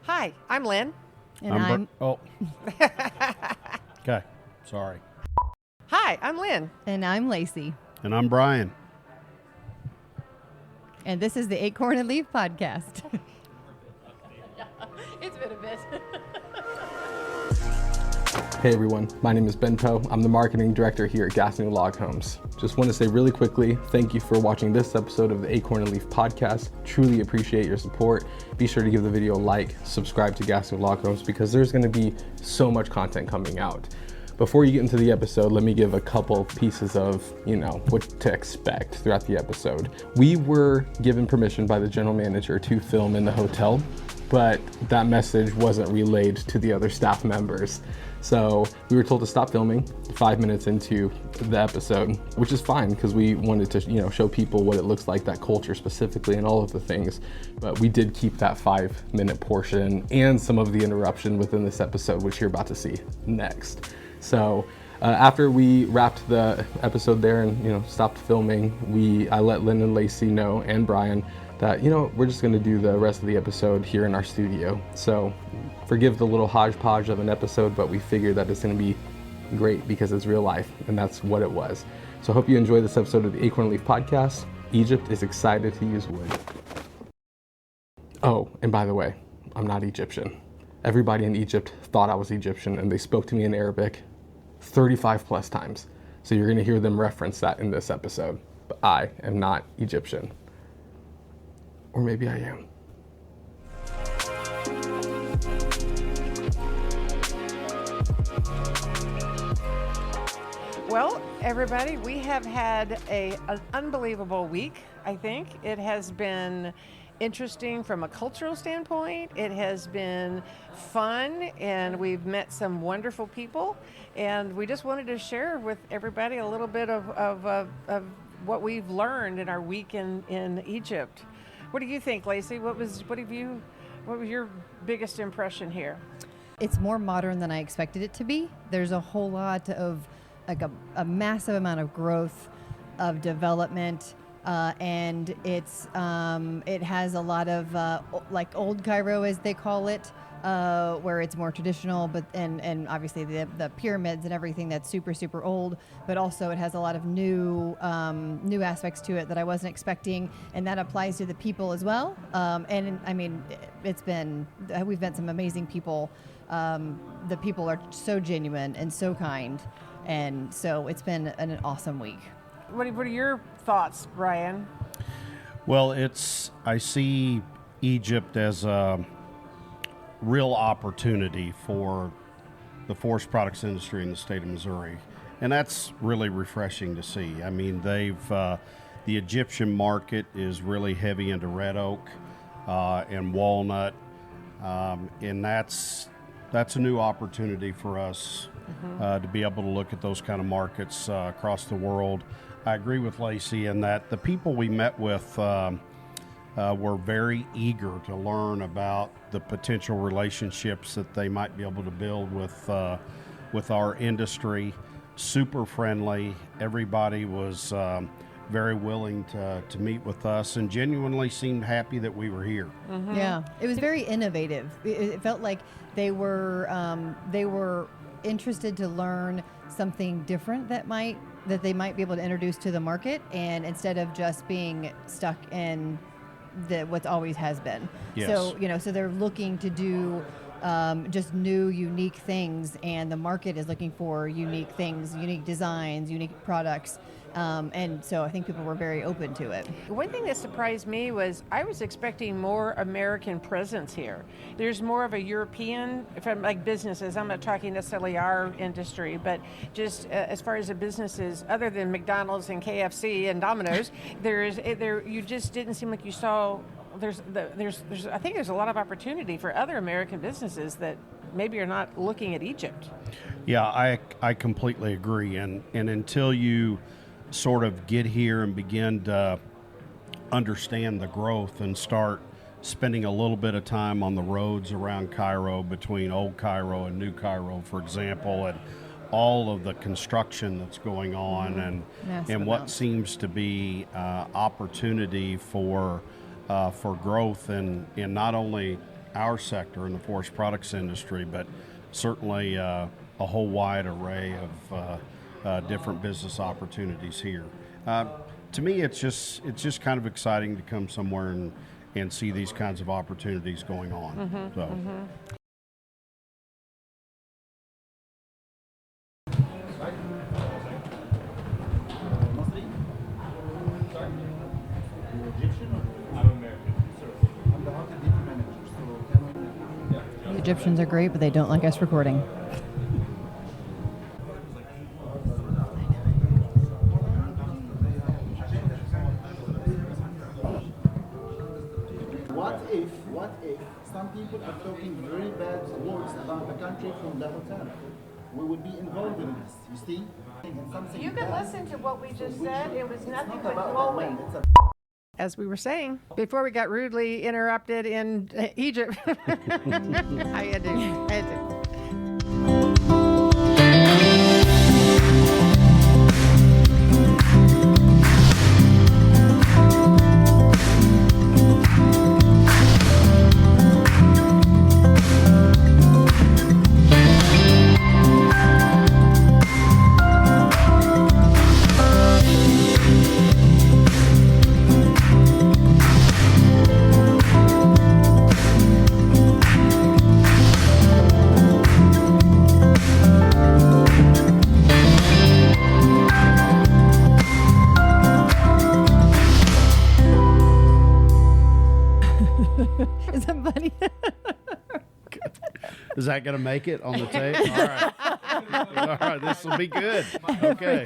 Hi, I'm Lynn. And Okay, sorry. Hi, I'm Lynn. And I'm Lacey. And I'm Brian. And this is the Acorn and Leaf podcast. It's been a bit. Hey everyone, my name is Ben Poe. I'm the marketing director here at Gas New Log Homes. Just want to say really quickly, thank you for watching this episode of the Acorn and Leaf podcast. Truly appreciate your support. Be sure to give the video a like, subscribe to Gas New Log Homes because there's going to be so much content coming out. Before you get into the episode, let me give a couple pieces of, what to expect throughout the episode. We were given permission by the general manager to film in the hotel, but that message wasn't relayed to the other staff members. So we were told to stop filming 5 minutes into the episode, which is fine because we wanted to, show people what it looks like, that culture specifically and all of the things. But we did keep that 5-minute portion and some of the interruption within this episode, which you're about to see next. So after we wrapped the episode there and, stopped filming, I let Lynn and Lacey know, and Brian, that, we're just going to do the rest of the episode here in our studio. So forgive the little hodgepodge of an episode, but we figured that it's going to be great because it's real life, and that's what it was. So I hope you enjoy this episode of the Acorn Leaf podcast. Egypt is excited to use wood. Oh, and by the way, I'm not Egyptian. Everybody in Egypt thought I was Egyptian, and they spoke to me in Arabic 35 plus times. So you're going to hear them reference that in this episode. But I am not Egyptian. Or maybe I am. Well, everybody, we have had an unbelievable week, I think. It has been interesting from a cultural standpoint. It has been fun, and we've met some wonderful people. And we just wanted to share with everybody a little bit of what we've learned in our week in Egypt. What do you think, Lacey? What was your biggest impression here? It's more modern than I expected it to be. There's a whole lot of, a massive amount of growth, of development, and it has a lot of like old Cairo, as they call it, where it's more traditional, but and obviously the pyramids and everything that's super, super old, but also it has a lot of new aspects to it that I wasn't expecting, and that applies to the people as well. And I mean, we've met some amazing people. The people are so genuine and so kind, and so it's been an awesome week. What are your thoughts, Brian? Well, I see Egypt as a real opportunity for the forest products industry in the state of Missouri, and that's really refreshing to see. I mean, the Egyptian market is really heavy into red oak and walnut, and that's a new opportunity for us to be able to look at those kind of markets across the world. I agree with Lacey in that the people we met with were very eager to learn about the potential relationships that they might be able to build with our industry. Super friendly. Everybody was very willing to meet with us and genuinely seemed happy that we were here. Mm-hmm. Yeah, it was very innovative. It felt like they were interested to learn something different that they might be able to introduce to the market, and instead of just being stuck in what always has been. Yes. So they're looking to do just new, unique things, and the market is looking for unique things, unique designs, unique products. And so I think people were very open to it. One thing that surprised me was I was expecting more American presence here. There's more of a European, from like businesses, I'm not talking necessarily our industry, but just as far as the businesses, other than McDonald's and KFC and Domino's, you just didn't seem like you saw, I think there's a lot of opportunity for other American businesses that maybe are not looking at Egypt. Yeah, I completely agree. And until you sort of get here and begin to understand the growth and start spending a little bit of time on the roads around Cairo, between Old Cairo and New Cairo, for example, and all of the construction that's going on, and what seems to be opportunity for growth in not only our sector in the forest products industry, but certainly a whole wide array of different business opportunities here. To me, it's just kind of exciting to come somewhere and see these kinds of opportunities going on. The Egyptians are great, but they don't like us recording. What if some people are talking very bad words about the country from the hotel? We would be involved in this, you see? You can listen to what we just said. It was nothing but glowing. As we were saying, before we got rudely interrupted in Egypt, I had to. Is that funny? Is that going to make it on the tape? All right. All right. This will be good. Okay.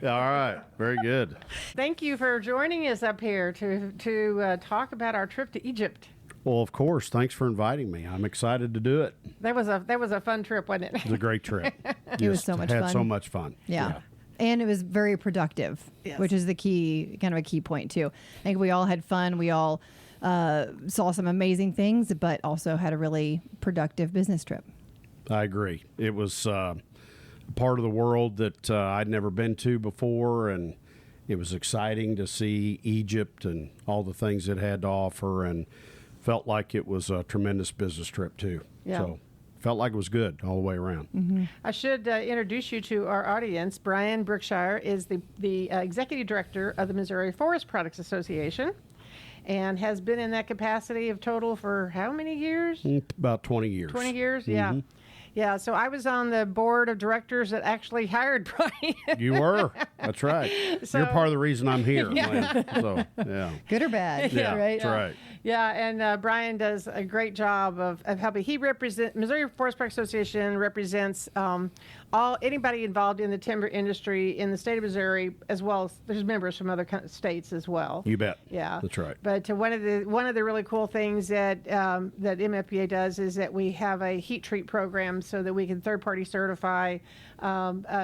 All right. Very good. Thank you for joining us up here to talk about our trip to Egypt. Well, of course. Thanks for inviting me. I'm excited to do it. That was a fun trip, wasn't it? It was a great trip. It was so much had fun. so much fun. Yeah. And it was very productive, Yes. which is the key, kind of a key point too. I think we all had fun. We all saw some amazing things, but also had a really productive business trip. I agree. It was part of the world that I'd never been to before, and it was exciting to see Egypt and all the things it had to offer, and felt like it was a tremendous business trip too. Yeah. So felt like it was good all the way around. I should introduce you to our audience. Brian Brookshire is the executive director of the Missouri Forest Products Association, and has been in that capacity of total for how many years? About 20 years. 20 years, yeah. Yeah, so I was on the board of directors that actually hired Brian. You were. That's right. So- You're part of the reason I'm here. Lynn. So, yeah. Good or bad? Yeah, right? that's right. Yeah, and Brian does a great job of helping. He represents Missouri Forest Products Association represents anybody involved in the timber industry in the state of Missouri, as well as there's members from other states as well. You bet. Yeah, That's right. But one of the really cool things that that MFPA does is that we have a heat treat program so that we can third party certify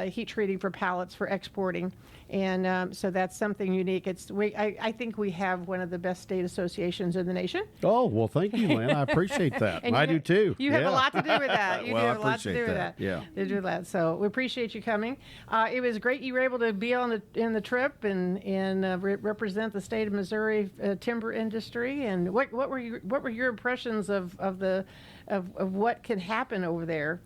heat treating for pallets for exporting, and so that's something unique. I think we have one of the best state associations in the nation. Oh, well, thank you, Lynn. I appreciate that. And I you- do too. You have Yeah. a lot to do with that. You Well, do I have a lot to do appreciate with that. that. Yeah. To do that. So we appreciate you coming. It was great you were able to be in the trip and represent the state of Missouri timber industry. And what were your impressions of what can happen over there?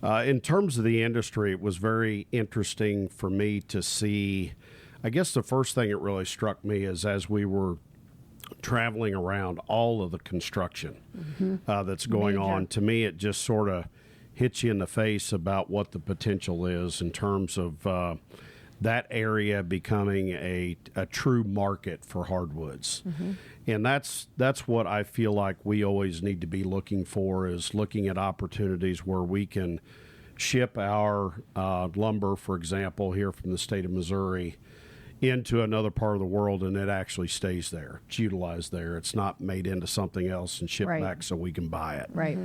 In terms of the industry, it was very interesting for me to see. I guess the first thing that really struck me is as we were traveling around all of the construction that's going on, to me it just sort of hits you in the face about what the potential is in terms of that area becoming a true market for hardwoods. And that's what I feel like we always need to be looking for, is looking at opportunities where we can ship our lumber, for example, here from the state of Missouri into another part of the world, and it actually stays there. It's utilized there. It's not made into something else and shipped Right. back so we can buy it. Right.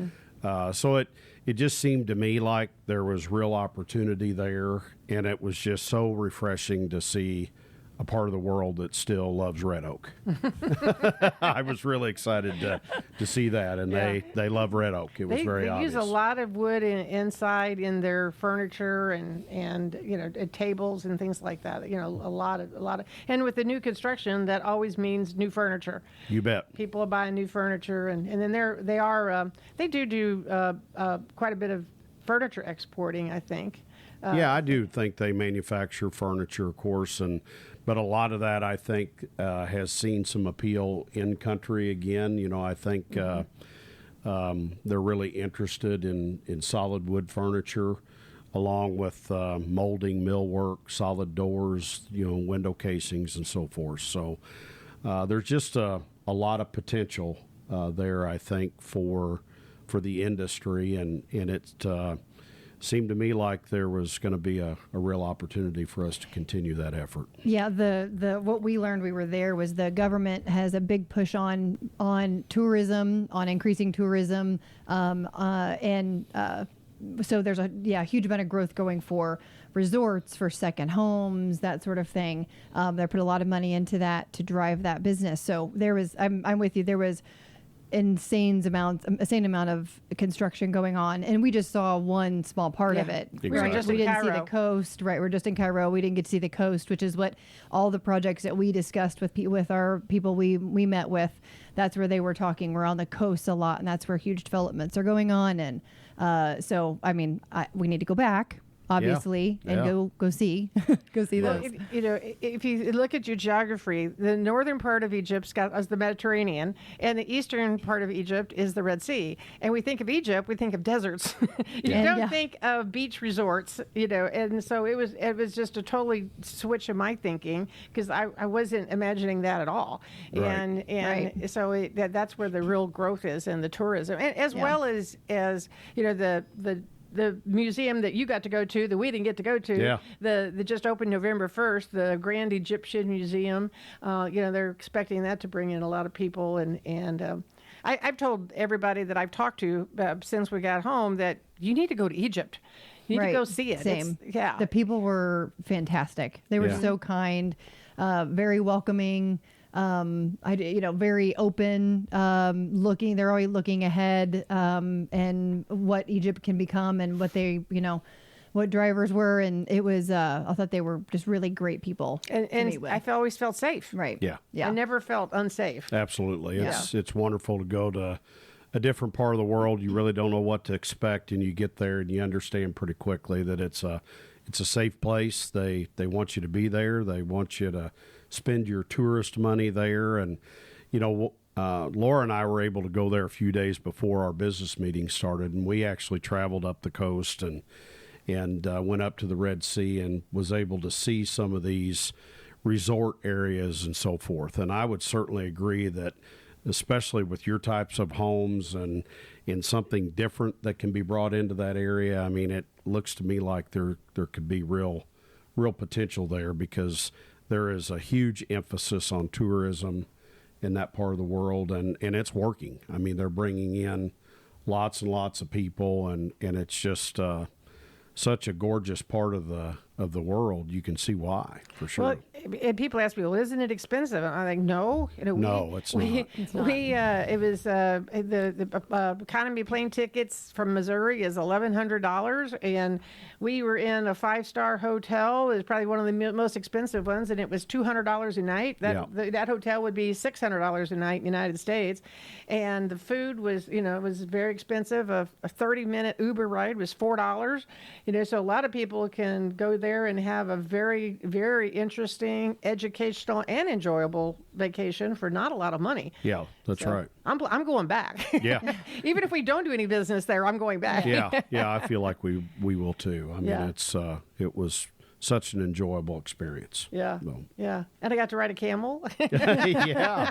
So it just seemed to me like there was real opportunity there, and it was just so refreshing to see a part of the world that still loves red oak. I was really excited to see that, and they love red oak. It was very they obvious. use a lot of wood inside in their furniture and tables and things like that. A lot of, and with the new construction, that always means new furniture. You bet. People are buying new furniture, and then they do quite a bit of furniture exporting, I think. Yeah, I do think they manufacture furniture, of course, but a lot of that, I think, has seen some appeal in country again. I think they're really interested in solid wood furniture, along with molding, millwork, solid doors, window casings, and so forth. So there's just a lot of potential there, I think, for the industry, and it seemed to me like there was going to be a real opportunity for us to continue that effort. Yeah, the what we learned we were there was the government has a big push on tourism, on increasing tourism, so there's a huge amount of growth going for resorts, for second homes, that sort of thing. They put a lot of money into that to drive that business. So there was, I'm with you, there was insane amount of construction going on, and we just saw one small part of it. Exactly. We were just in We didn't see Cairo. the coast, right? We're just in Cairo. We didn't get to see the coast, which is what all the projects that we discussed with our people we met with. That's where they were talking. We're on the coast a lot, and that's where huge developments are going on. And so, I mean, we need to go back, obviously, and go see Well, those. if you look at your geography, the northern part of Egypt is the Mediterranean, and the eastern part of Egypt is the Red Sea. And we think of Egypt, we think of deserts. You don't think of beach resorts, And so it was just a totally switch of my thinking, because I wasn't imagining that at all. Right. And so that's where the real growth is, in the tourism, and as well as the museum that you got to go to, that we didn't get to go to, Yeah. the just opened November 1st, the Grand Egyptian Museum. They're expecting that to bring in a lot of people, and I've told everybody that I've talked to since we got home that you need to go to Egypt. You need to go see it. Same. Yeah. The people were fantastic. They were so kind, very welcoming. Very open, looking. They're always looking ahead, and what Egypt can become, and what what drivers were, and it was. I thought they were just really great people to meet And with. I always felt safe. Right. Yeah. Yeah. I never felt unsafe. Absolutely. It's wonderful to go to a different part of the world. You really don't know what to expect, and you get there and you understand pretty quickly that it's a safe place. They want you to be there. They want you to spend your tourist money there. And, Laura and I were able to go there a few days before our business meeting started, and we actually traveled up the coast and went up to the Red Sea and was able to see some of these resort areas and so forth. And I would certainly agree that, especially with your types of homes and in something different that can be brought into that area, I mean, it looks to me like there could be real potential there, because there is a huge emphasis on tourism in that part of the world, and it's working. I mean, they're bringing in lots and lots of people, and it's just such a gorgeous part of the world. You can see why, for sure. Well, and people ask me, well, isn't it expensive? And I'm like, no. No, it's not. It was the economy plane tickets from Missouri is $1,100, and we were in a 5-star hotel. It was probably one of the most expensive ones, and it was $200 a night. That hotel would be $600 a night in the United States, and the food was, it was very expensive. A 30-minute Uber ride was $4. So a lot of people can go there and have a very, very interesting, educational, and enjoyable vacation for not a lot of money. Yeah, that's right. I'm going back. Yeah. Even if we don't do any business there, I'm going back. Yeah, I feel like we will too. I mean, Yeah. it was such an enjoyable experience. Yeah. So. Yeah. And I got to ride a camel. yeah,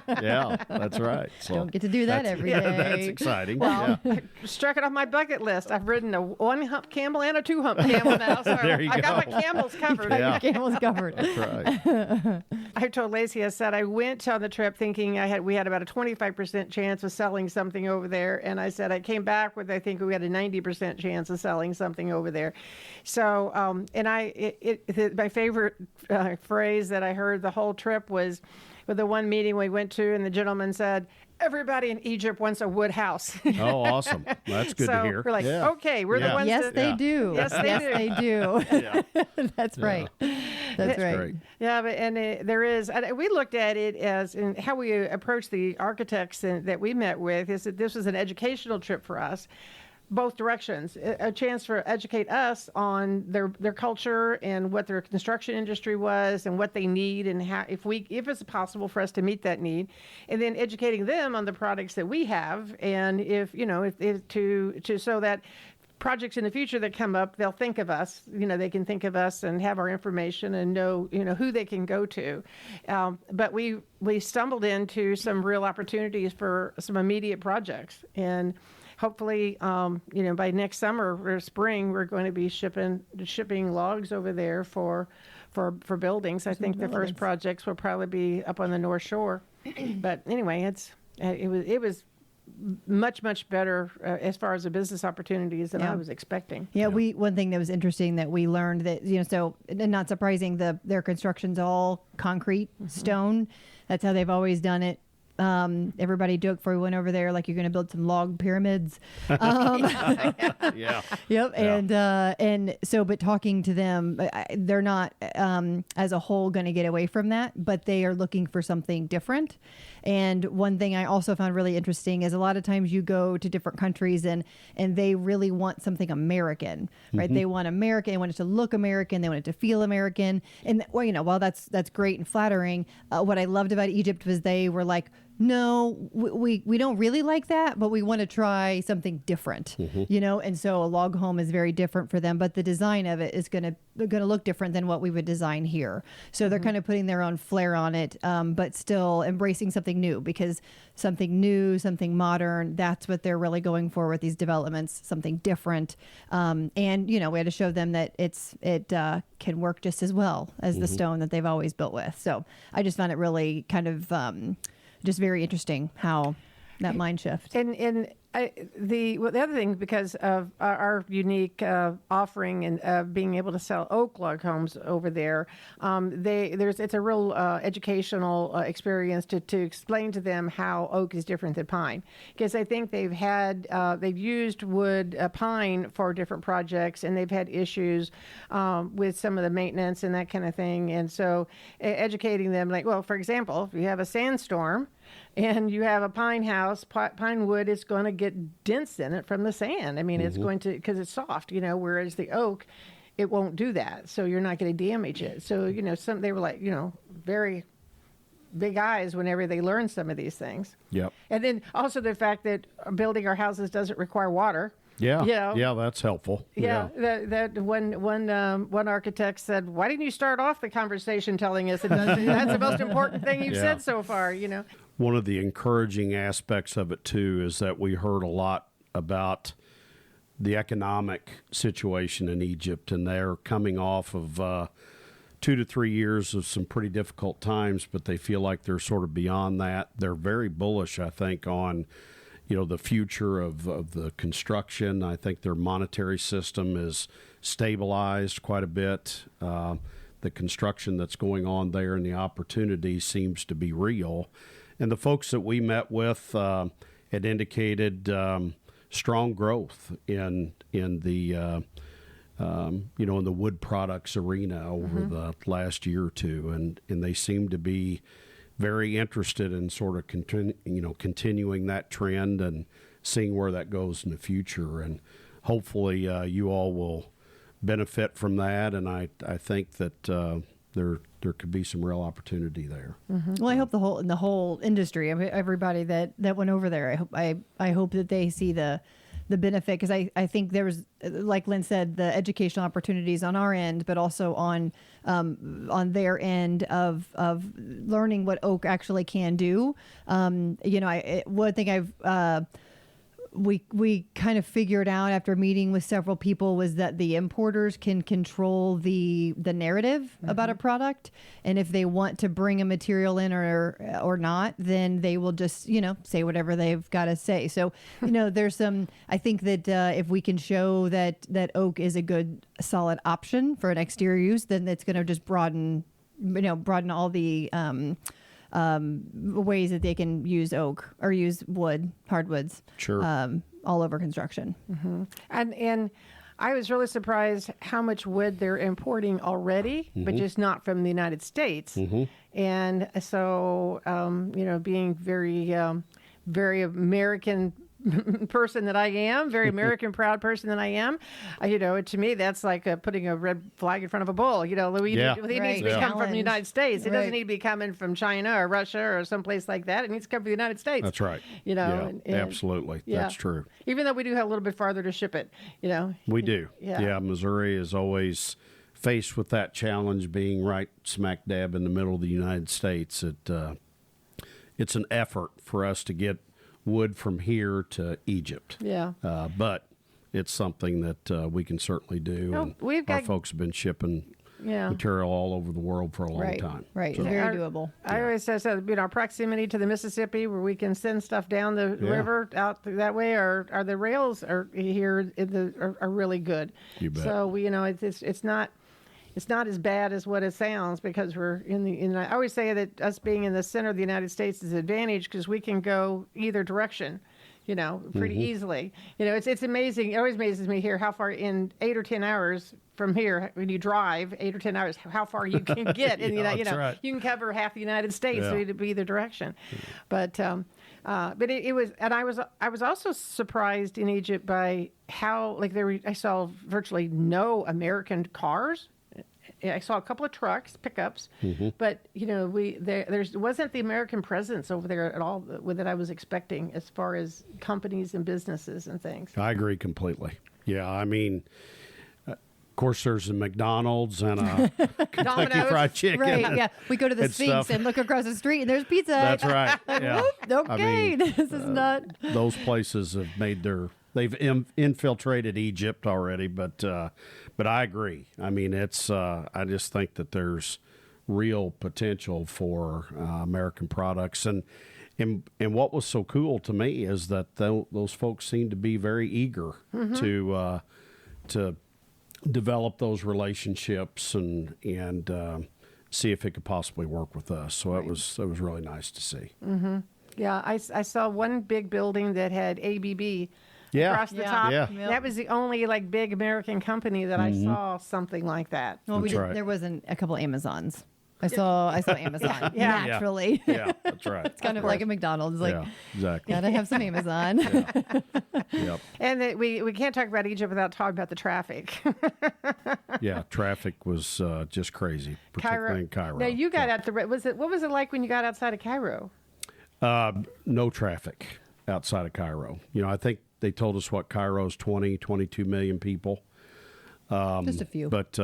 that's right. So Don't get to do that every day. That's exciting. Well, yeah. Struck it off my bucket list. I've ridden a 1-hump camel and a 2-hump camel now. So There you I got go. my camels covered. Yeah. Camel's covered. That's right. I told Lacey, I said, I went on the trip thinking we had about a 25% chance of selling something over there. And I said, I came back with, I think we had a 90% chance of selling something over there. So, and my favorite phrase that I heard the whole trip was with the one meeting we went to, and the gentleman said, "Everybody in Egypt wants a wood house." Oh, awesome. That's good so to hear. we're like, Yeah. okay, we're the Yeah. ones Yes, that... they do. Yes, they do. They do. Yeah. That's right. That's right. Great. Yeah, but there is. We looked at it as in how we approach the architects that we met with. Is that this was an educational trip for us, both directions, a chance for educate us on their culture and what their construction industry was and what they need and how if it's possible for us to meet that need, and then educating them on the products that we have, and if so that projects in the future that come up, they'll think of us. They can think of us and have our information and know who they can go to. But we stumbled into some real opportunities for some immediate projects, and hopefully, by next summer or spring, we're going to be shipping logs over there for buildings. I think the first projects will probably be up on the North Shore. But anyway, it was much better as far as the business opportunities than I was expecting. Yeah, one thing that was interesting that we learned that so not surprising, their construction's all concrete, stone. That's how they've always done it. Everybody joked before we went over there, like, you're going to build some log pyramids. Yeah. Yep. Yeah. And so, but talking to them, they're not, as a whole, going to get away from that, but they are looking for something different. And one thing I also found really interesting is a lot of times you go to different countries and they really want something American, right? They want American, they want it to look American, they want it to feel American. And while that's great and flattering, what I loved about Egypt was they were like, no, we don't really like that, but we want to try something different, and so a log home is very different for them, but the design of it is going to look different than what we would design here. So they're kind of putting their own flair on it, but still embracing something new, because something new, something modern, that's what they're really going for with these developments, something different. And, we had to show them that it can work just as well as the stone that they've always built with. So I just found it really kind of, just very interesting how that mind shift. And the other thing, because of our unique offering and being able to sell oak log homes over there, it's a real educational experience to explain to them how oak is different than pine. Because I think they've used wood pine for different projects, and they've had issues with some of the maintenance and that kind of thing. And so educating them, like, well, for example, if you have a sandstorm and you have a pine house, pine wood is going to get dents in it from the sand. I mean, it's going to, because it's soft, whereas the oak, it won't do that. So you're not going to damage it. So, they were like, very big eyes whenever they learn some of these things. Yep. And then also the fact that building our houses doesn't require water. Yeah. Yeah, that's helpful. Yeah. That one architect said, "Why didn't you start off the conversation telling us that's the most important thing you've said so far?" One of the encouraging aspects of it too is that we heard a lot about the economic situation in Egypt, and they're coming off of 2 to 3 years of some pretty difficult times, but they feel like they're sort of beyond that. They're very bullish, I think, on the future of the construction. I think their monetary system is stabilized quite a bit. The construction that's going on there and the opportunity seems to be real. And the folks that we met with had indicated strong growth in the in the wood products arena over the last year or two, and they seem to be very interested in sort of continuing that trend and seeing where that goes in the future. And hopefully you all will benefit from that. And I think that there could be some real opportunity there. Well, I hope the whole industry, everybody that went over there, I hope that they see the benefit, because I think there was, like Lynn said, the educational opportunities on our end, but also on their end of learning what oak actually can do. One thing we kind of figured out after meeting with several people was that the importers can control the narrative about a product, and if they want to bring a material in or not, then they will just say whatever they've got to say. So there's some. I think that if we can show that oak is a good solid option for an exterior use, then it's going to just broaden all the ways that they can use oak or use wood, hardwoods, Sure. All over construction. And I was really surprised how much wood they're importing already, but just not from the United States. And so, being very American person that I am, very American proud person that I am, to me that's like putting a red flag in front of a bull. It needs to be come from the United States. It doesn't need to be coming from China or Russia or someplace like that. It needs to come from the United States. That's right. Absolutely. Yeah. That's true. Even though we do have a little bit farther to ship it, We do. Yeah. Missouri is always faced with that challenge, being right smack dab in the middle of the United States. It's an effort for us to get wood from here to Egypt. Yeah. But it's something that we can certainly do. And our folks have been shipping material all over the world for a long time. Right. So, Very doable. I always say, our proximity to the Mississippi, where we can send stuff down the river out that way, or the rails are here are really good. You bet. So it's not as bad as what it sounds, because we're I always say that us being in the center of the United States is an advantage, because we can go either direction, pretty easily. It's amazing. It always amazes me here how far in 8 or 10 hours from here, when you drive 8 or 10 hours, how far you can get. And right. You can cover half the United States to be either direction. But it was, and I was also surprised in Egypt by how I saw virtually no American cars. I saw a couple of trucks, pickups, but there wasn't the American presence over there at all that I was expecting, as far as companies and businesses and things. I agree completely. Yeah, I mean, of course, there's a McDonald's and a Kentucky Domino's. Fried Chicken. Right, yeah. We go to the and Sphinx stuff. and look across the street, and there's pizza. That's right. Yeah. Whoop, okay, I mean, this is not. Those places have made they've infiltrated Egypt already, but I agree. I mean, it's I just think that there's real potential for American products, and what was so cool to me is that those folks seem to be very eager to develop those relationships and see if it could possibly work with us. So it was really nice to see. Yeah, I saw one big building that had ABB across the top. Yeah. That was the only big American company that I saw something like that. Well, That's right. there wasn't a couple Amazons. I saw Amazon naturally. Yeah, that's right. It's kind of like a McDonald's. Yeah, exactly. Gotta have some Amazon. Yep. And we can't talk about Egypt without talking about the traffic. Yeah, traffic was just crazy, particularly in Cairo. Now you got out what was it like when you got outside of Cairo? No traffic outside of Cairo. I think they told us Cairo's 22 million people. Just a few. But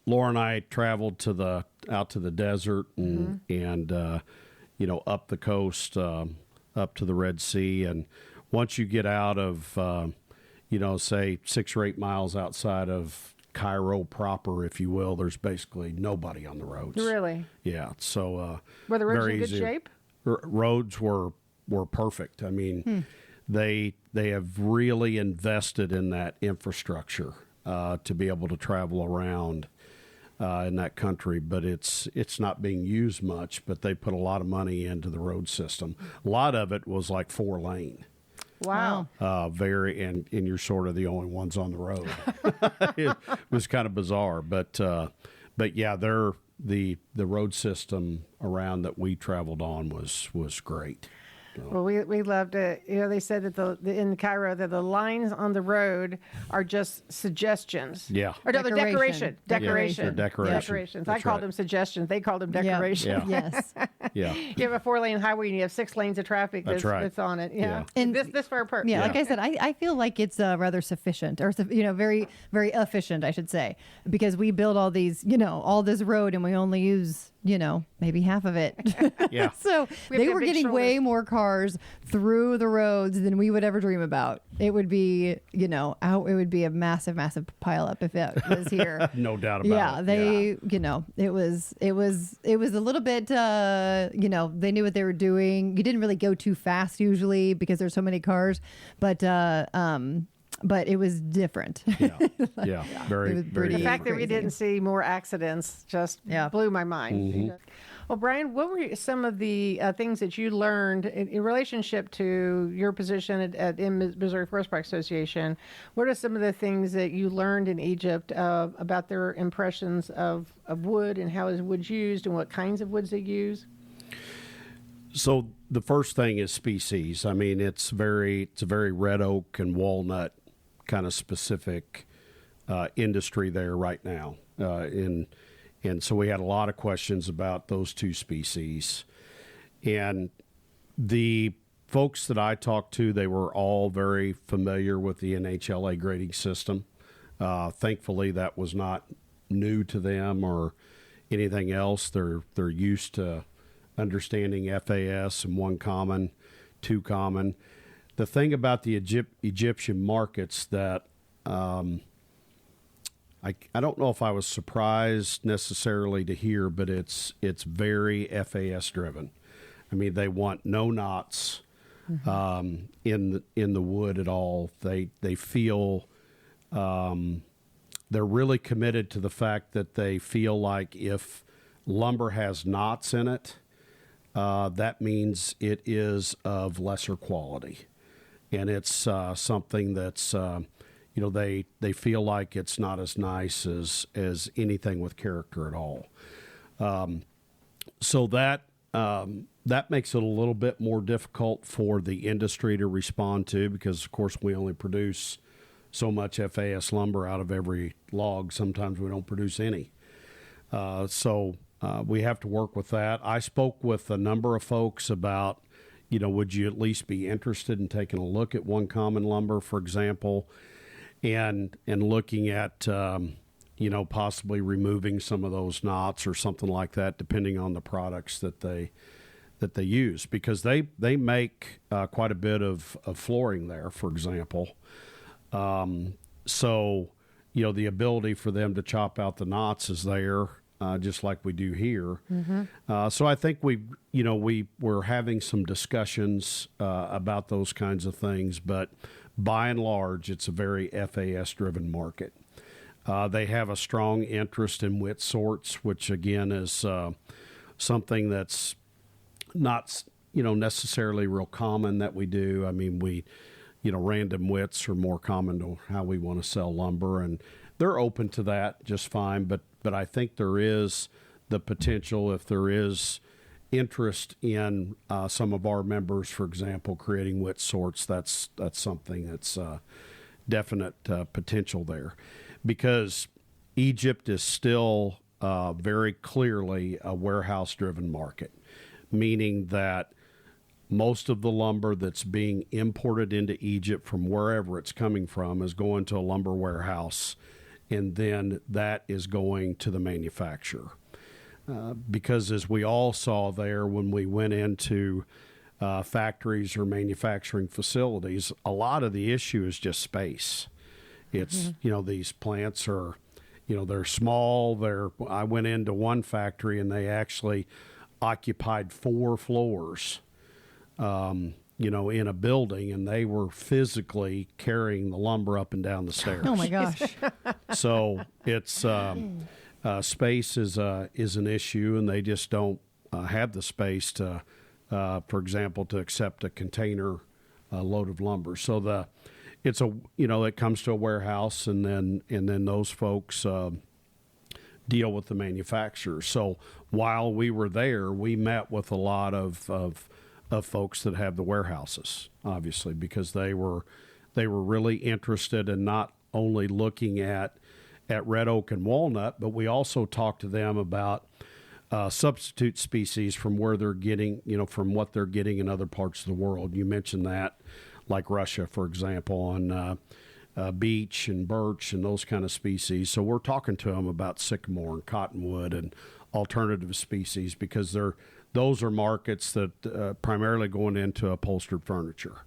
Laura and I traveled out to the desert and up the coast, up to the Red Sea. And once you get out of, say 6 or 8 miles outside of Cairo proper, if you will, there's basically nobody on the roads. Really? Yeah. So Were the roads very in good easy. shape? Roads were perfect. I mean, they have really invested in that infrastructure to be able to travel around in that country, but it's not being used much. But they put a lot of money into the road system. A lot of it was 4-lane. Wow. And you're sort of the only ones on the road. It was kind of bizarre, but yeah, the road system around that we traveled on was great. Well, we loved it. They said that in Cairo that the lines on the road are just suggestions. Yeah. Or no, they're decoration. Yeah, they're decoration. Decorations. That's I called right. them suggestions. They called them decorations. Yeah. Yes. Yeah. You have a 4-lane highway and you have 6 lanes of traffic that's on it. Yeah. And this far apart. Yeah, like I said, I feel like it's rather sufficient, or very, very efficient, I should say, because we build all these, all this road, and we only use maybe half of it. Yeah. So We have they to were have big getting way shoulders. more cars through the roads than we would ever dream about. It would be, it would be a massive, massive pileup if it was here. No doubt about it. It was a little bit, they knew what they were doing. You didn't really go too fast usually because there's so many cars, but it was different. Yeah. Very, It was very. pretty- The fact that we crazy. didn't see more accidents just blew my mind. Well, Brian, what were some of the things that you learned in relationship to your position in Missouri Forest Products Association? What are some of the things that you learned in Egypt about their impressions of wood and how is wood used and what kinds of woods they use? So the first thing is species. I mean, it's a very red oak and walnut kind of specific industry there right now. And so we had a lot of questions about those two species. And the folks that I talked to, they were all very familiar with the NHLA grading system. Thankfully, that was not new to them or anything else. They're used to understanding FAS and 1 common, 2 common. The thing about the Egyptian markets that I don't know if I was surprised necessarily to hear, but it's very FAS driven. I mean, they want no knots in the wood at all. They feel they're really committed to the fact that they feel like if lumber has knots in it, that means it is of lesser quality, and it's something that's they feel like it's not as nice as anything with character at all. So that makes it a little bit more difficult for the industry to respond to because, of course, we only produce so much FAS lumber out of every log. Sometimes we don't produce any. So we have to work with that. I spoke with a number of folks about, would you at least be interested in taking a look at 1 common lumber, for example, and looking at, possibly removing some of those knots or something like that, depending on the products that they use, because they make quite a bit of flooring there, for example. So, the ability for them to chop out the knots is there, just like we do here. So I think we're having some discussions about those kinds of things, but by and large, it's a very FAS-driven market. They have a strong interest in wit sorts, which again is something that's not necessarily real common that we do. I mean, random wits are more common to how we want to sell lumber, and they're open to that just fine. But I think there is the potential, if there is interest in some of our members, for example, creating wit sorts, that's something that's definite potential there, because Egypt is still very clearly a warehouse-driven market, meaning that most of the lumber that's being imported into Egypt from wherever it's coming from is going to a lumber warehouse, and then that is going to the manufacturer. Because as we all saw there when we went into factories or manufacturing facilities, a lot of the issue is just space. It's, these plants are, they're small. I went into one factory and they actually occupied 4 floors, in a building, and they were physically carrying the lumber up and down the stairs. Oh my gosh. So it's space is an issue, and they just don't have the space to, for example, to accept a container load of lumber. So it comes to a warehouse, and then those folks deal with the manufacturers. So while we were there, we met with a lot of folks that have the warehouses, obviously, because they were really interested in not only looking at red oak and walnut, but we also talked to them about substitute species from where they're getting, from what they're getting in other parts of the world. You mentioned that, like Russia, for example, on beech and birch and those kind of species. So we're talking to them about sycamore and cottonwood and alternative species, because those are markets that primarily going into upholstered furniture.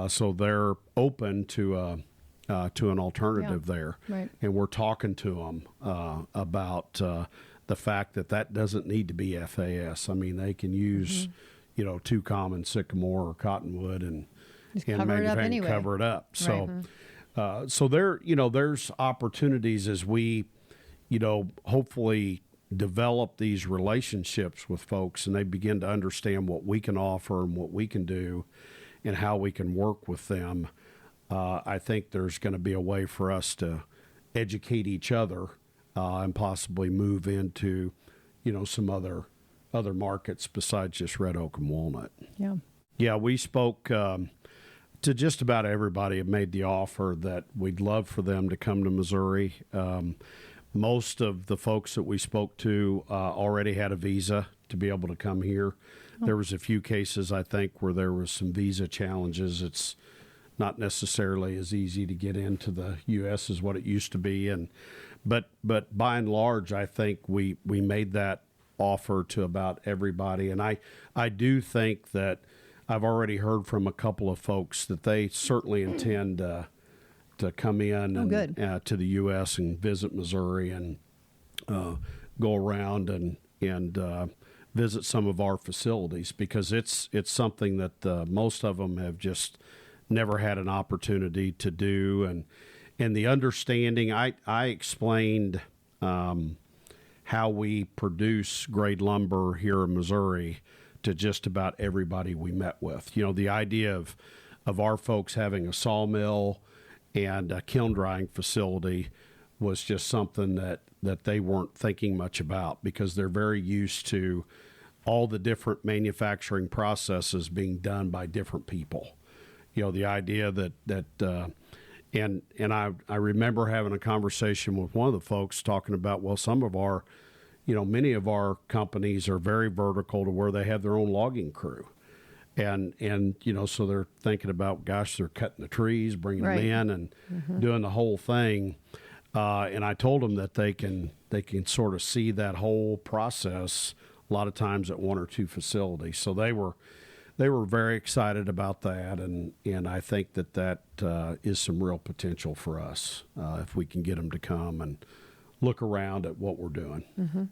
So they're open to an alternative there, right. and we're talking to them about the fact that doesn't need to be FAS. I mean, they can use two common sycamore or cottonwood and cover it up anyway. Cover it up. So, Right. So there, there's opportunities as we, hopefully develop these relationships with folks, and they begin to understand what we can offer and what we can do and how we can work with them. I think there's going to be a way for us to educate each other and possibly move into, some other markets besides just red oak and walnut. Yeah. Yeah, we spoke to just about everybody. Have made the offer that we'd love for them to come to Missouri. Most of the folks that we spoke to already had a visa to be able to come here. There was a few cases, I think, where there was some visa challenges. It's not necessarily as easy to get into the U.S. as what it used to be, but by and large, I think we made that offer to about everybody, and I do think that I've already heard from a couple of folks that they certainly intend to come in and to the U.S. and visit Missouri and go around and visit some of our facilities, because it's something that most of them have just never had an opportunity to do. And the understanding, I explained how we produce grade lumber here in Missouri to just about everybody we met with. The idea of our folks having a sawmill and a kiln drying facility was just something that they weren't thinking much about, because they're very used to all the different manufacturing processes being done by different people. The idea that and I remember having a conversation with one of the folks talking about, well, some of our, many of our companies are very vertical to where they have their own logging crew. And so they're thinking about, gosh, they're cutting the trees, bringing them in and doing the whole thing. And I told them that they can sort of see that whole process a lot of times at one or two facilities. So they were very excited about that, and I think that is some real potential for us if we can get them to come and look around at what we're doing.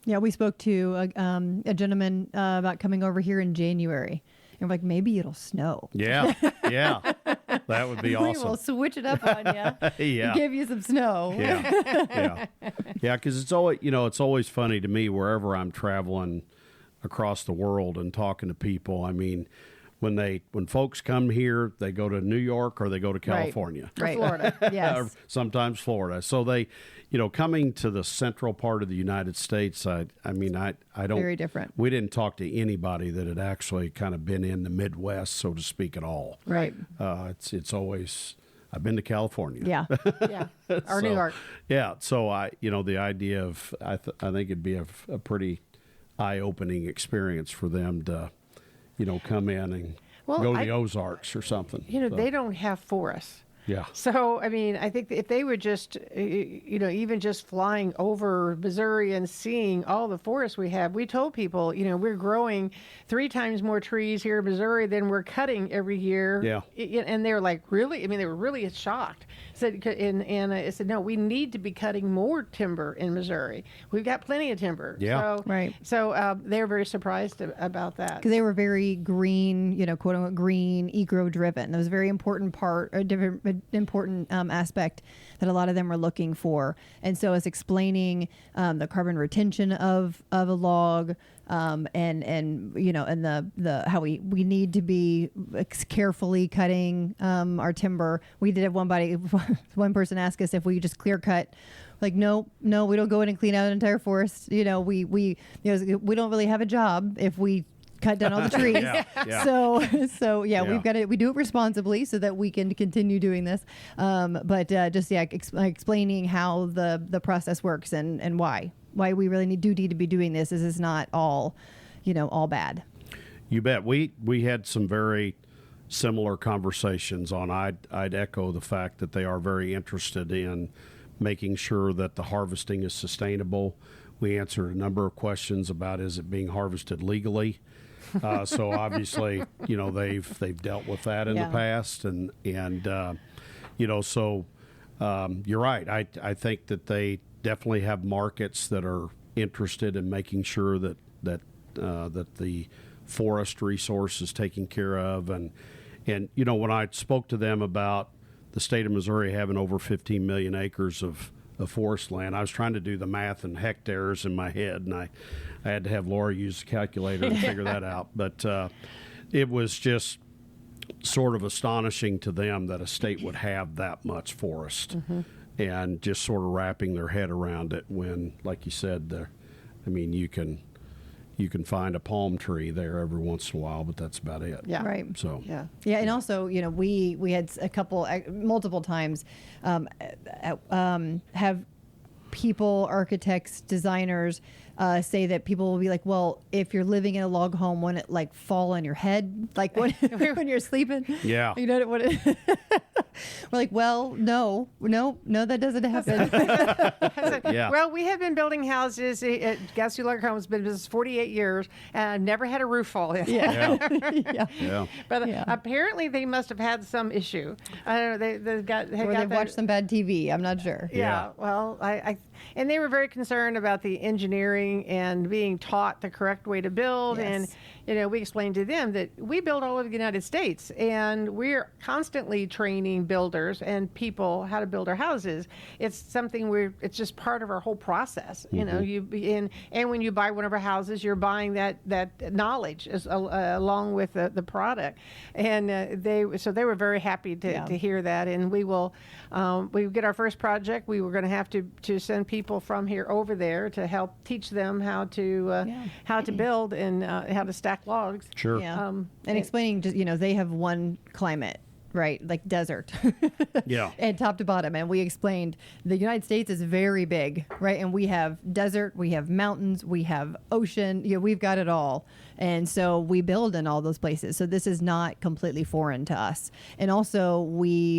Yeah, we spoke to a gentleman about coming over here in January. And we're like, maybe it'll snow. Yeah, that would be awesome. We will switch it up on you. Yeah, give you some snow. Yeah. Because it's always funny to me wherever I'm traveling across the world and talking to people. I mean, when folks come here, they go to New York or they go to California, right. Florida, yes, or sometimes Florida. So they, coming to the central part of the United States, I don't. Very different. We didn't talk to anybody that had actually kind of been in the Midwest, so to speak, at all. Right. It's always, I've been to California. Yeah. Or New York. Yeah. So the idea of, I think it'd be a pretty eye-opening experience for them to, come in and go to the Ozarks or something. They don't have forests. Yeah. So, I mean, I think if they were just, even just flying over Missouri and seeing all the forests we have, we told people, we're growing 3 times more trees here in Missouri than we're cutting every year. Yeah. And they were like, really? I mean, they were really shocked. And I said, no, we need to be cutting more timber in Missouri. We've got plenty of timber. Yeah. So, right. So they were very surprised about that. Because they were very green, quote unquote green, eco-driven. That was a very important important aspect that a lot of them were looking for. And so it's explaining the carbon retention of a log, and the how we need to be carefully cutting our timber. We did have one person ask us if we just clear cut. Like, no, we don't go in and clean out an entire forest. We don't really have a job if we cut down all the trees. Yeah. So we've got to, we do it responsibly so that we can continue doing this. Explaining how the process works and why we really need to be doing this is not all, all bad. You bet. We had some very similar conversations on, I'd echo the fact that they are very interested in making sure that the harvesting is sustainable. We answered a number of questions about is it being harvested legally. So obviously, they've dealt with that in the past, and so you're right. I think that they definitely have markets that are interested in making sure that the forest resource is taken care of, and when I spoke to them about the state of Missouri having over 15 million acres of forest land, I was trying to do the math in hectares in my head, and I had to have Laura use the calculator to figure that out. But it was just sort of astonishing to them that a state would have that much forest, and just sort of wrapping their head around it when, like you said, you can find a palm tree there every once in a while, but that's about it. Yeah. Right. So Yeah, and also, we had multiple times have people, architects, designers say that people will be like, well, if you're living in a log home, wouldn't it like fall on your head, like when you're sleeping? Yeah. You know what? We're like, well, no, that doesn't happen. Yeah. Well, we have been building houses at Gatsby Log Homes, been in business 48 years, and I've never had a roof fall in. Yeah. Yeah. But apparently they must have had some issue. I don't know. They've watched some bad TV. I'm not sure. Yeah. Well, and they were very concerned about the engineering and being taught the correct way to build. Yes. And, we explained to them that we build all over the United States, and we're constantly training builders and people how to build our houses. It's something it's just part of our whole process. And when you buy one of our houses, you're buying that knowledge along with the product. And they were very happy to hear that. And we get our first project. We were going to have to send people from here over there to help teach them how to build and how to stack logs. Sure. Yeah. And explaining, just, they have one climate, right? Like desert. Yeah. And top to bottom. And we explained the United States is very big, right? And we have desert, we have mountains, we have ocean, we've got it all. And so we build in all those places. So this is not completely foreign to us. And also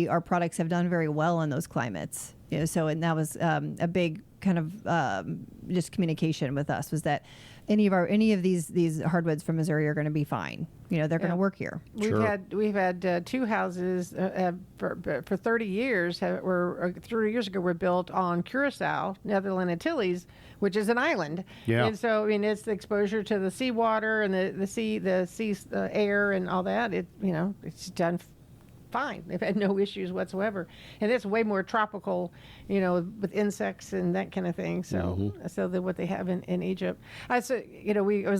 our products have done very well in those climates. And that was a big kind of just communication with us, was that any of these hardwoods from Missouri are going to be fine. They're going to work here. We've had two houses for 30 years. 3 years ago were built on Curacao, Netherland Antilles, which is an island. Yeah. And so it's the exposure to the seawater and the sea air and all that. It's done fine. They've had no issues whatsoever, and it's way more tropical, with insects and that kind of thing. So, so than what they have in Egypt. I was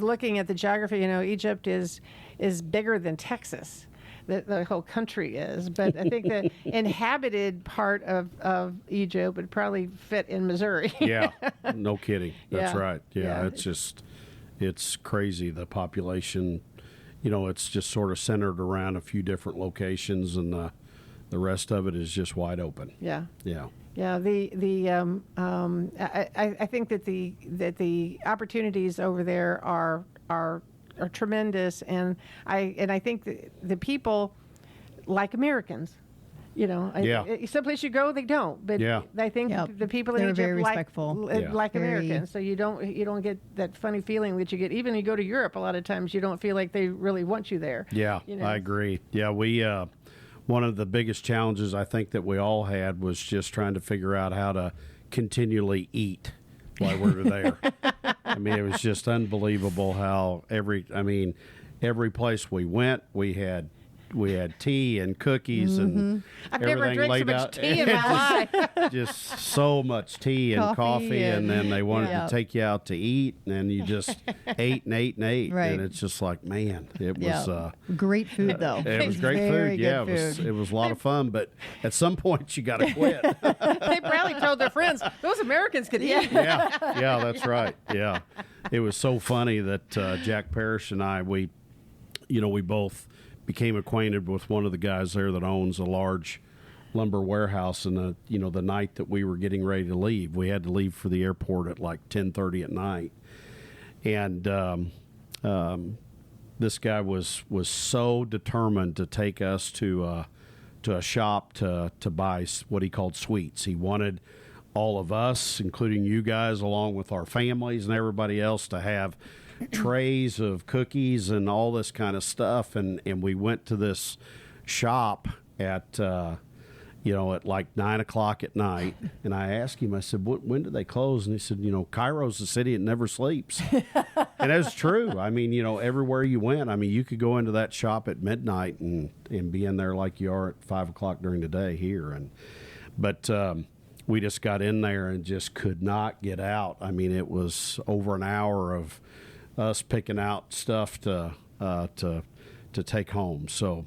looking at the geography. Egypt is bigger than Texas. The whole country is, but I think the inhabited part of Egypt would probably fit in Missouri. Yeah, no kidding. That's Yeah. right. Yeah, it's crazy, the population. It's just sort of centered around a few different locations, and the rest of it is just wide open. Yeah. Yeah. Yeah. I think that the opportunities over there are tremendous, and I think that the people like Americans. Some place you go, they don't. But I think the people in They're Egypt very respectful. like Americans. So you don't get that funny feeling that you get. Even when you go to Europe, a lot of times you don't feel like they really want you there. Yeah, I agree. Yeah, we one of the biggest challenges I think that we all had was just trying to figure out how to continually eat while we were there. It was just unbelievable how every place we went, we had tea and cookies and I've everything never laid drank so out. much tea in my life. Just so much tea and coffee, and then they wanted to take you out to eat, and then you just ate and ate and ate, Right. and it's just like, man, it was great food though. it was great Very food. Yeah, good food. it was a lot of fun, but at some point you got to quit. They probably told their friends, those Americans could eat. Yeah, that's right. Yeah, it was so funny that Jack Parrish and I, we both became acquainted with one of the guys there that owns a large lumber warehouse, and the night that we were getting ready to leave, we had to leave for the airport at like 10:30 at night, and this guy was so determined to take us to a shop to buy what he called sweets. He wanted all of us, including you guys, along with our families and everybody else, to have trays of cookies and all this kind of stuff. And we went to this shop at at like 9 o'clock at night, and I asked him, I said, when do they close? And he said, Cairo's the city that never sleeps. And that's true. I mean, everywhere you went, I mean, you could go into that shop at midnight and be in there like you are at 5 o'clock during the day here. But we just got in there and just could not get out. I mean, it was over an hour of us picking out stuff to take home. So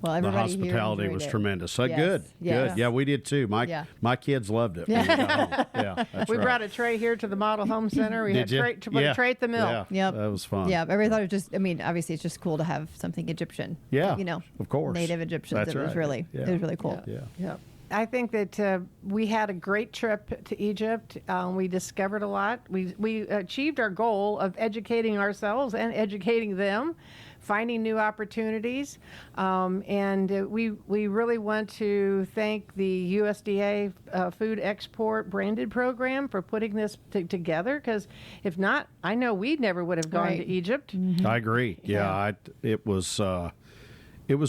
well, the everybody here hospitality was enjoyed it. tremendous. So Yes. good. Yes. Good. Yeah, we did too. My kids loved it. When we got home. Yeah, that's We right. brought a tray here to the Model Home Center. We Did had you? a tray at the mill. Yeah, Yep. that was fun. Yeah, everybody thought it was just, I mean, obviously it's just cool to have something Egyptian. Yeah, You know, of course. native Egyptians. That's It was right. really, Yeah. it was really cool. Yeah. Yeah. I think that we had a great trip to Egypt. We discovered a lot. We achieved our goal of educating ourselves and educating them, finding new opportunities. And we really want to thank the USDA Food Export Branded Program for putting this together, because if not, I know we never would have gone Right. to Egypt. I agree. Yeah, it was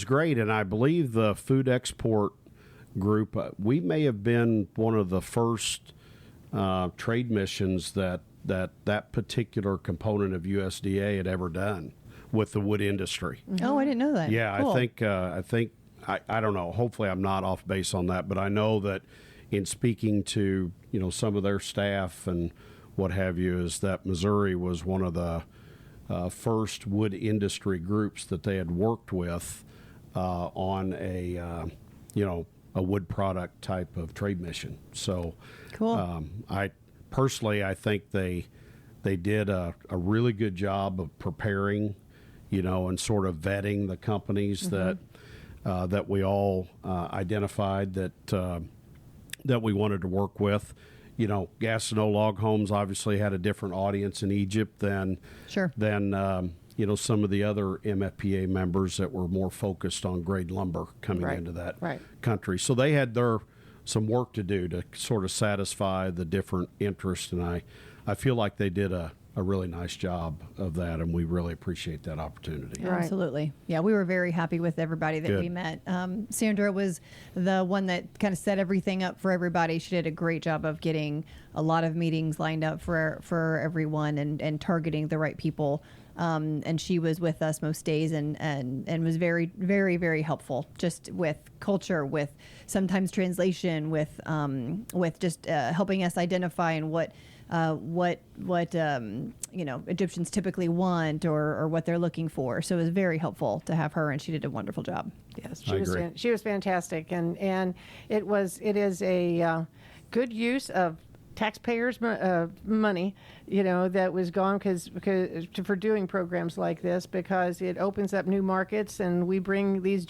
great, and I believe the food export group, we may have been one of the first trade missions that particular component of USDA had ever done with the wood industry. Oh, I didn't know that. Yeah, Cool. I don't know. Hopefully, I'm not off base on that, but I know that in speaking to some of their staff and what have you, is that Missouri was one of the first wood industry groups that they had worked with on a wood product type of trade mission. So, Cool. I think they did a really good job of preparing, and sort of vetting the companies that we all identified that we wanted to work with. Gastineau Log Homes obviously had a different audience in Egypt than Sure. some of the other MFPA members that were more focused on grade lumber coming Right. into that Right. country. So they had some work to do to sort of satisfy the different interests, and I feel like they did a really nice job of that, and we really appreciate that opportunity. Right. Absolutely. Yeah, we were very happy with everybody that Good. we met. Sandra was the one that kind of set everything up for everybody. She did a great job of getting a lot of meetings lined up for everyone and targeting the right people. And she was with us most days and was very, very, very helpful, just with culture, with sometimes translation, with just helping us identify and what Egyptians typically want or what they're looking for. So it was very helpful to have her, and she did a wonderful job. Yes, I agree. she was fantastic, and it is a good use of taxpayers' money, that was gone for doing programs like this, because it opens up new markets, and we bring these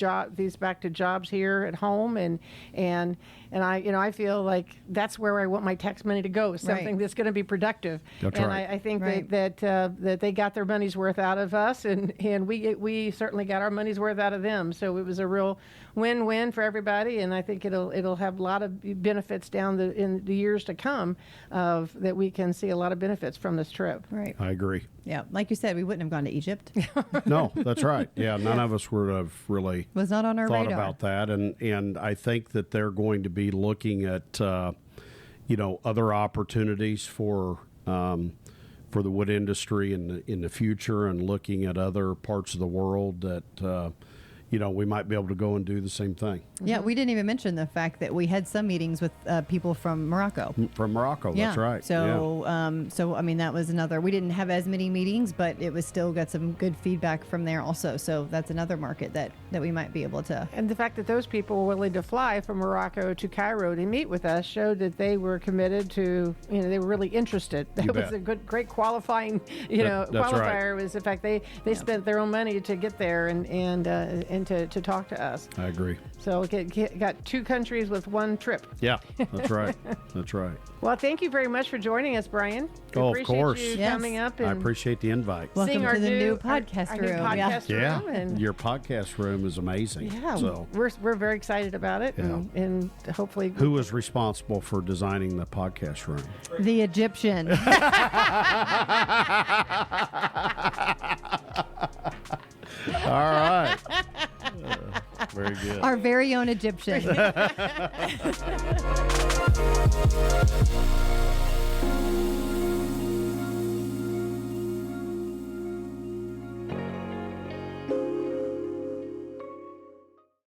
back to jobs here at home, and I feel like that's where I want my tax money to go, something Right. that's going to be productive. That's and right. I think Right. that they got their money's worth out of us, and we certainly got our money's worth out of them. So it was a real win-win for everybody, and I think it'll have a lot of benefits in the years to come, that we can see a lot of benefits from this trip. Right. I agree. Yeah. Like you said, we wouldn't have gone to Egypt. No, that's right. Yeah, none of us would have really Was not on our thought radar. about that, and I think that they're going to be looking at other opportunities for the wood industry in the future, and looking at other parts of the world that we might be able to go and do the same thing. Yeah, we didn't even mention the fact that we had some meetings with people from Morocco. From Morocco, Yeah. that's right. So, I mean, that was another. We didn't have as many meetings, but it was still got some good feedback from there also. So that's another market that we might be able to. And the fact that those people were willing to fly from Morocco to Cairo to meet with us showed that they were committed to, they were really interested. That You was bet. a great qualifying, That's qualifier right. was the fact they spent their own money to get there and and to talk to us. I agree. So got 2 countries with 1 trip. Yeah, that's right. That's right. Well, thank you very much for joining us, Brian. We Oh, of appreciate course. you Yes. coming up I and appreciate the invite. Welcome seeing to our the new podcast our new room. podcast Yeah, room. And your podcast room is amazing. yeah, So, we're very excited about it, and hopefully who was responsible for designing the podcast room? The Egyptian. All right. Very good. Our very own Egyptian.